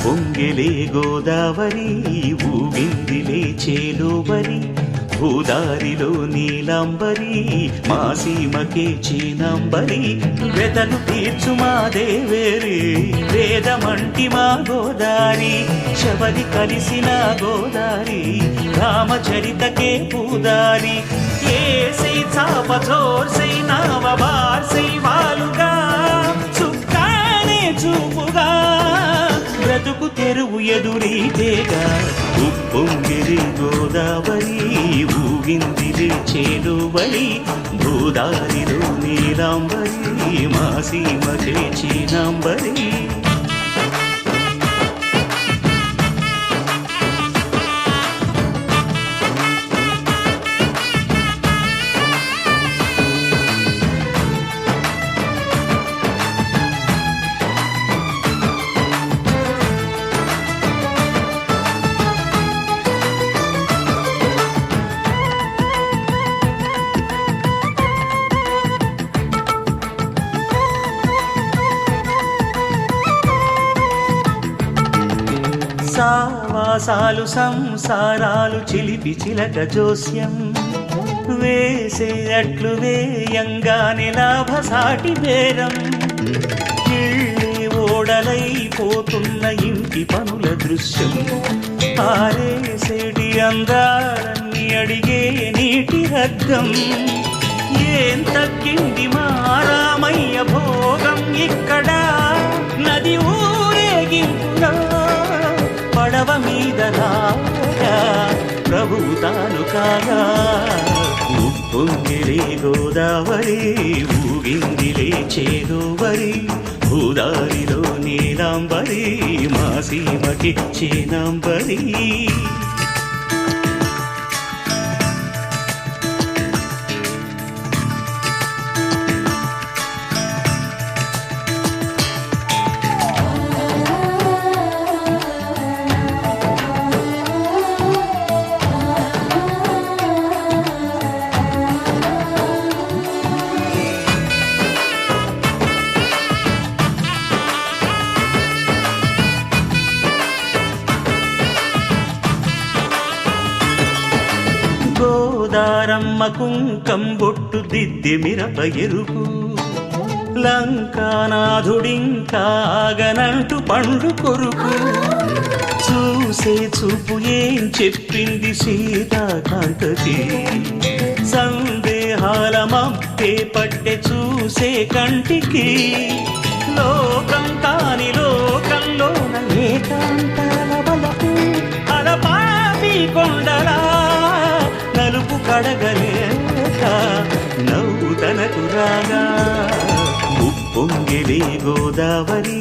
ఉప్పొంగిలే గోదావరి ఊగిందిలే చేలోబరి భూదారిలో నీలాంబరి మా సీమకే చీనాంబరి వెతను తీర్చు మా దేవేరి వేదమంటి మా గోదారి శబరి కలిసిన గోదారి రామచరితకే పూదారి ఏసై చాప చోర్సై నావ బార్సై వాలుగా చుక్కానే చూపుగా బ్రతుకు తెరువు ఎదురీతేగా ఉప్పొంగిరి గోదావరి ఊగిందిరి చేలువరి భూదారిలో నీలాంబరి మా సీమకే చీనాంబరి సావాసాలు సంసారాలు చిలిపి చిలక జోస్యం వేసే అట్లు వేయంగానే లాభసాటి బేరం ఇళ్ళే ఓడలైపోతున్న ఇంటి పనుల దృశ్యం ఆరేసేటి అందాలన్నీ అడిగే నీటి రగ్గం ఏం తగ్గింది మా రామయ్య భోగం ఇక్కడ నది ఊరేగింపుగా పడవ మీద రాగా ప్రభువు తాను కాగా ఉప్పొంగిలే గోదావరి ఊగిందిలే చేదోవరి భూదారిలో నీలాంబరి మా సీమకి చీనాంబరి గోదారమ్మ కుంకం బొట్టు దిద్ది మిరప ఎరుపు లంకానాథుడింకాగనంటూ పండు కొరుకు చూసే చూపు ఏం చెప్పింది సీతాకాంతకి సందేహాల మప్పే పట్టె చూసే కంటికి లోకం కాని లోకంలోన ఏకాంతాల బలపు అలపాపి కొండలా నలుపు కడగలేక నవ్వు తనకు రాగా ఉప్పొంగిలే గోదావరి